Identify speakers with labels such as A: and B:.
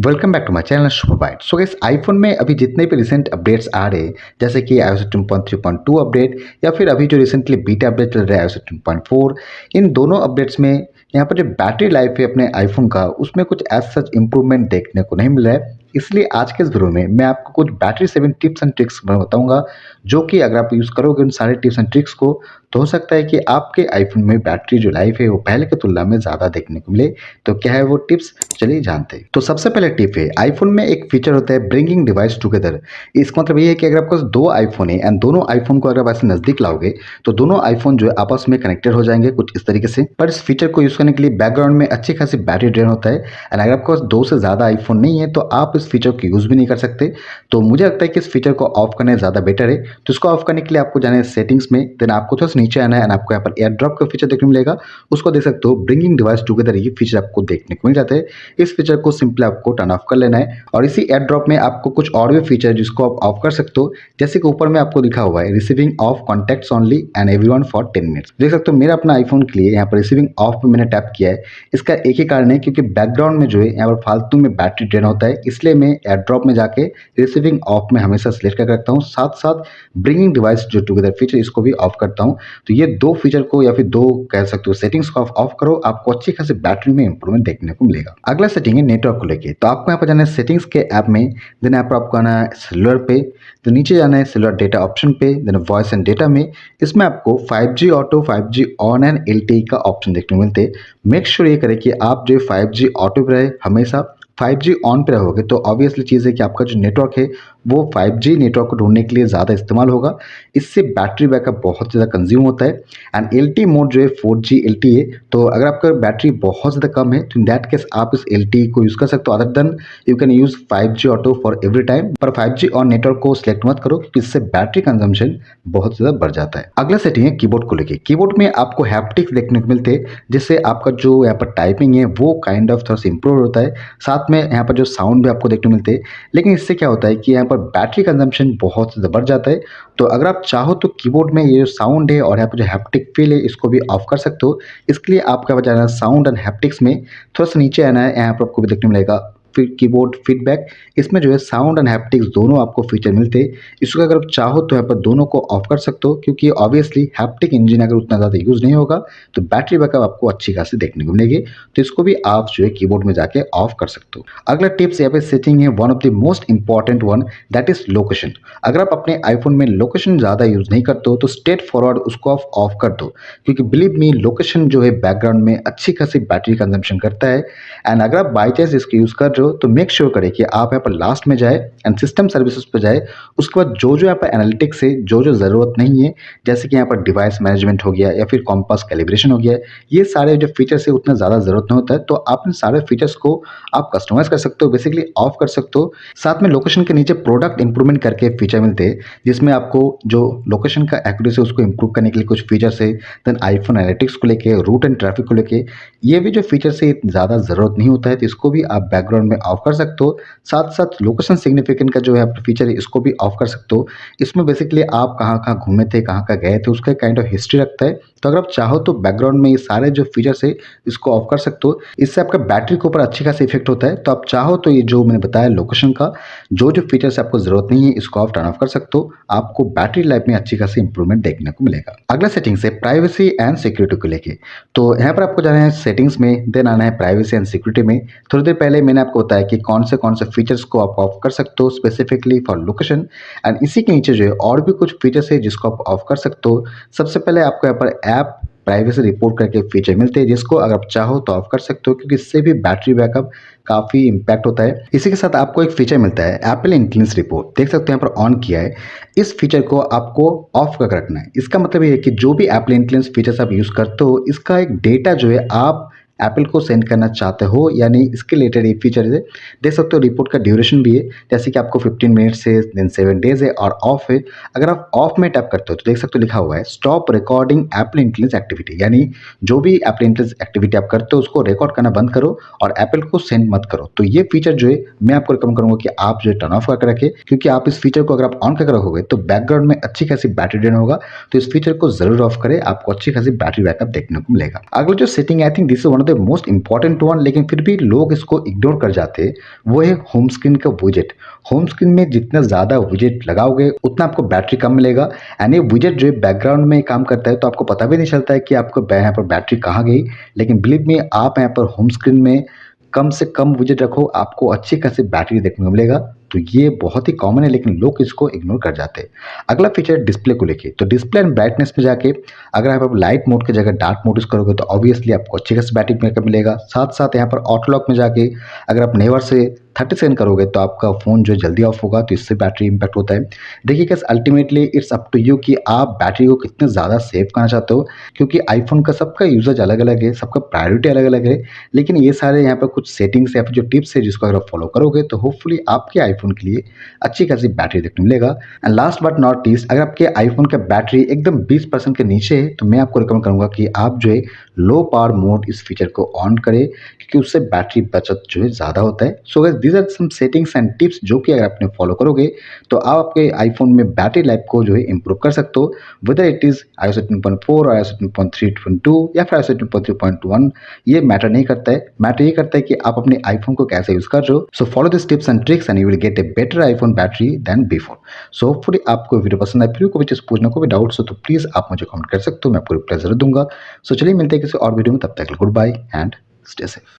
A: Welcome back to my channel Shubh Byte. So guys, iPhone में अभी जितने भी रिसेंट अपडेट्स आ रहे हैं, जैसे कि iOS 10.3.2 अपडेट या फिर अभी जो रिसेंटली बीटा अपडेट चल रहा है iOS 10.4, इन दोनों अपडेट्स में यहाँ पर जो बैटरी लाइफ है अपने आईफोन का, उसमें कुछ एज सच इंप्रूवमेंट देखने को नहीं मिल रहा है। इसलिए आज के इस वीडियो में मैं आपको कुछ battery saving tips and tricks बताऊंगा, जो कि अगर आप यूज़ करोगे उन सारे टिप्स एंड ट्रिक्स को, तो हो सकता है कि आपके आईफोन में बैटरी जो लाइफ है वो पहले की तुलना में ज़्यादा देखने को मिले। तो क्या है वो टिप्स, चलिए जानते हैं। तो सबसे पहले टिप है, आईफोन में एक फीचर होता है ब्रिंगिंग डिवाइस टुगेदर। इसका मतलब ये है कि अगर आपके पास दो आईफोन है एंड दोनों आईफोन को अगर आप ऐसे नजदीक लाओगे तो दोनों आईफोन जो है आपस में कनेक्टेड हो जाएंगे कुछ इस तरीके से। पर इस फीचर को यूज करने के लिए बैकग्राउंड में अच्छी खासी बैटरी ड्रेन होता है एंड अगर आपके पास दो से ज्यादा आईफोन नहीं है तो आप इस फीचर को यूज भी नहीं कर सकते। तो मुझे लगता है कि इस फीचर को ऑफ करना ज्यादा बेटर है। तो इसको ऑफ करने के लिए आपको जाना है सेटिंग्स में, देन आपको थोड़ा सा नीचे आना है एंड आपको यहाँ पर एयर ड्रॉप का फीचर देखने को मिलेगा। उसको देख सकते हो, ब्रिंगिंग डिवाइस टुगेदर, ये फीचर आपको देखने को मिल जाता है। इस फीचर को सिंपली आपको टर्न ऑफ कर लेना है और इसी एयर ड्रॉप में आपको कुछ और भी फीचर जिसको आप ऑफ कर सकते हो, जैसे कि ऊपर में आपको लिखा हुआ है receiving of contacts only and everyone for 10 minutes. देख सकते हो मेरा अपना आईफोन के लिए यहाँ पर रिसीविंग ऑफ पे मैंने टैप किया है। इसका एक ही कारण है क्योंकि बैकग्राउंड में जो है यहाँ पर फालतू में बैटरी ड्रेन होता है, इसलिए मैं एयर ड्रॉप में जाके रिसीविंग ऑफ में हमेशा सिलेक्ट करके रखता हूँ। साथ साथ ब्रिंगिंग डिवाइस जो टुगेदर फीचर, इसको भी ऑफ करता हूँ। तो ये दो फीचर को या फिर दो कह सकते हो सेटिंग्स को ऑफ करो, आपको अच्छी खासी बैटरी में इंप्रूवमेंट देखने को मिलेगा। अगला सेटिंग है नेटवर्क को लेके। तो आपको यहाँ पर जाना है सेटिंग्स के ऐप में, देन यहाँ पर आपको आना है सेलुलर पे, तो नीचे जाना है सेलुलर डेटा ऑप्शन पे, देन वॉइस एंड डेटा में इसमें आपको 5G auto, 5G on and LTE का ऑप्शन देखने को मिलते हैं। मेक श्योर ये करें कि आप जो 5G ऑटो पे रहे, हमेशा 5G ऑन पे रहोगे तो ऑब्वियसली चीज़ है कि आपका जो नेटवर्क है वो 5G नेटवर्क को ढूंढने के लिए ज़्यादा इस्तेमाल होगा। इससे बैटरी बैकअप बहुत ज़्यादा कंज्यूम होता है एंड LTE मोड जो है 4G LTE है। तो अगर आपका बैटरी बहुत ज़्यादा कम है तो इन दैट केस आप इस LTE को यूज़ कर सकते हो, other than you can use 5G auto for every time. पर 5G ऑन नेटवर्क को सिलेक्ट मत करो क्योंकि इससे बैटरी कंजम्पशन बहुत ज़्यादा बढ़ जाता है। अगला सेटिंग है कीबोर्ड को लेके। कीबोर्ड में आपको हैप्टिक्स देखने को मिलते हैं, जिससे आपका जो यहाँ पर टाइपिंग है वो काइंड ऑफ थोड़ा सा इंप्रूव होता है। साथ में यहाँ पर जो साउंड भी आपको देखने को मिलते हैं, लेकिन इससे क्या होता है कि यहाँ पर बैटरी कंजम्पशन बहुत ज़्यादा बढ़ जाता है। तो अगर आप चाहो तो कीबोर्ड में ये जो साउंड है और यहाँ पर जो हैप्टिक फील है इसको भी ऑफ कर सकते हो। इसके लिए आपका बजाना साउंड एंड हैप्टिक्स में थोड़ा सा नीचे आना है, यहाँ पर आपको भी देखने को मिलेगा फिर कीबोर्ड फीडबैक। इसमें जो है साउंड एंड हैप्टिक्स दोनों आपको फीचर मिलते हैं। इसको अगर आप चाहो तो यहाँ पर दोनों को ऑफ कर सकते हो, क्योंकि ऑब्वियसली हैप्टिक इंजन अगर उतना ज़्यादा यूज़ नहीं होगा तो बैटरी बैकअप आपको अच्छी खासी देखने को मिलेगी। तो इसको भी आप जो है कीबोर्ड में जाके ऑफ कर सकते हो। अगला टिप्स यहाँ पे सेटिंग है one of the most important one, that is location. अगर आप अपने आईफोन में लोकेशन ज़्यादा यूज़ नहीं करते हो तो स्ट्रेट फॉरवर्ड उसको आप ऑफ कर दो, क्योंकि बिलीव मी लोकेशन जो है बैकग्राउंड में अच्छी खासी बैटरी कंजम्पशन करता है। एंड अगर आप बाई चांस इसको यूज़ कर रहे हो तो मेक श्योर करें कि आप यहाँ पर लास्ट में जाए एंड सिस्टम सर्विसेज पर जाए। उसके बाद जो जो यहाँ पर एनालिटिक्स है, जो जो ज़रूरत नहीं है, जैसे कि यहाँ पर डिवाइस मैनेजमेंट हो गया या फिर कॉम्पास कैलिब्रेशन हो गया, ये सारे जो फीचर्स है उतना ज़्यादा ज़रूरत नहीं होता है। तो आप इन सारे फीचर्स को आप कस्टमाइज कर सकते हो, बेसिकली ऑफ कर सकते हो। साथ में लोकेशन के नीचे प्रोडक्ट इंप्रूवमेंट करके फीचर मिलते हैं, जिसमें आपको जो लोकेशन का एक्यूरेसी उसको इंप्रूव करने के लिए कुछ फीचर्स है। देन आईफोन एनालिटिक्स को लेके, रूट एंड ट्रैफिक को लेके, ये भी जो फीचर्स है ज़्यादा ज़रूरत नहीं होता है, तो इसको भी आप बैकग्राउंड में ऑफ कर सकते हो। साथ साथ लोकेशन सिग्निफिकेंट का जो है फीचर है इसको भी ऑफ कर सकते हो। इसमें बेसिकली आप कहाँ कहाँ घूमे थे, कहाँ कहाँ गए थे, उसका काइंड ऑफ हिस्ट्री रखता है। तो अगर आप चाहो तो बैकग्राउंड में ये सारे जो फीचर्स है इसको ऑफ कर सकते हो। इससे आपका बैटरी के ऊपर अच्छी खासी इफेक्ट होता है। तो आप चाहो तो ये जो मैंने बताया लोकेशन का जो जो फीचर्स आपको जरूरत नहीं है इसको आप टर्न ऑफ कर सकते हो, आपको बैटरी लाइफ में अच्छी खासी इंप्रूवमेंट देखने को मिलेगा। अगला सेटिंग से प्राइवेसी एंड सिक्योरिटी को लेके। तो यहाँ पर आपको जाना है सेटिंग्स में, देन आना है प्राइवेसी एंड सिक्योरिटी में। थोड़ी देर पहले मैंने आपको बताया कि कौन से फीचर्स को आप ऑफ कर सकते हो स्पेसिफिकली फॉर लोकेशन। एंड इसी के नीचे जो है और भी कुछ फीचर्स है जिसको आप ऑफ कर सकते हो। सबसे पहले आपको यहाँ पर ऐप प्राइवेसी रिपोर्ट करके फीचर मिलते हैं, जिसको अगर आप चाहो तो ऑफ कर सकते हो, क्योंकि इससे भी बैटरी बैकअप काफ़ी इंपैक्ट होता है। इसी के साथ आपको एक फीचर मिलता है एप्पल इंटेलिजेंस रिपोर्ट, देख सकते हो यहाँ पर ऑन किया है। इस फीचर को आपको ऑफ करके रखना है। इसका मतलब ये है कि जो भी एप्पल इंटेलिजेंस फीचर्स आप यूज़ करते हो, इसका एक डेटा जो है आप एप्पल को सेंड करना चाहते हो, यानी इसके रिलेटेड ये फीचर है। देख सकते हो रिपोर्ट का ड्यूरेशन भी है, जैसे कि आपको 15 मिनट्स है, देन 7 डेज है और ऑफ है। अगर आप ऑफ में टैप करते हो तो देख सकते हो लिखा हुआ है stop recording Apple intelligence activity, यानी जो भी एप्पल इंटेलिजेंस एक्टिविटी आप करते हो उसको रिकॉर्ड करना बंद करो और एप्पल को सेंड मत करो। तो ये फीचर जो है मैं आपको रिकमेंड करूंगा कि आप जो है टर्न ऑफ करके रखें, क्योंकि आप इस फीचर को अगर आप ऑन करके रखोगे तो बैकग्राउंड में अच्छी खासी बैटरी ड्रेन होगा। तो इस फीचर को जरूर ऑफ करें, आपको अच्छी खासी बैटरी बैकअप देखने को मिलेगा। अगला जो setting, I think this is one of the the most important one, लेकिन फिर भी लोग इसको इग्नोर कर जाते हैं, वो है होम स्क्रीन का विजेट। होम स्क्रीन में जितना ज़्यादा विजेट लगाओगे उतना आपको बैटरी कम मिलेगा। एंड ये विजेट जो है बैकग्राउंड में काम करता है, तो आपको पता भी नहीं चलता है कि आपको यहाँ पर बैटरी कहाँ गई। लेकिन बिलीव मी, आप यहाँ पर होम स्क्रीन में कम से कम विजेट रखो, आपको अच्छी खासी बैटरी देखने को मिलेगा। तो ये बहुत ही कॉमन है, लेकिन लोग इसको इग्नोर कर जाते हैं। अगला फीचर है डिस्प्ले को लेके। तो डिस्प्ले एंड ब्राइटनेस में जाके अगर आप लाइट मोड की जगह डार्क मोड यूज करोगे तो ऑब्वियसली आपको अच्छी खासी बैटरी बैकअप मिलेगा। साथ साथ यहाँ पर ऑटो लॉक में जाके अगर आप नेवर से 30 सेकंड करोगे तो आपका फ़ोन जो जल्दी ऑफ होगा, तो इससे बैटरी इम्पैक्ट होता है। देखिए guys, ultimately it's up to you कि आप बैटरी को कितने ज़्यादा सेव करना चाहते हो, क्योंकि आईफोन का सबका यूजेज अलग अलग है, सबका प्रायोरिटी अलग अलग है। लेकिन ये सारे यहाँ पर कुछ सेटिंग्स या फिर जो टिप्स है जिसको अगर आप फॉलो करोगे तो होपफुली आपके आईफोन के लिए अच्छी खासी बैटरी देखने को मिलेगा। And last but not least, अगर आपके आईफोन का बैटरी एकदम 20% के नीचे है तो मैं आपको रिकमेंड करूंगा कि आप जो है लो पावर मोड इस फीचर को ऑन करें, क्योंकि उससे बैटरी बचत जो है ज़्यादा होता है। So guys, these are some settings and tips जो कि अगर आपने फॉलो करोगे तो आप आपके आईफोन में बैटरी लाइफ को जो है इंप्रूव कर सकते हो, वेदर इट इज़ iOS 18.4 और iOS 18.3.2 या फिर iOS 18.3.1। ये मैटर नहीं करता है, मैटर ये करता है कि आप अपने आईफोन को कैसे यूज़ कर रहे हो। So follow this tips and tricks and you will get a better iPhone battery then before. So hopefully आपको वीडियो पसंद आए। फिर कोई चीज़ पूछना, कोई डाउट्स हो तो प्लीज़ आप मुझे कमेंट कर सकते हो, मैं आपको रिप्लाई जरूर दूंगा। सो चलिए मिलते हैं किसी और वीडियो में, तब तक goodbye and stay safe.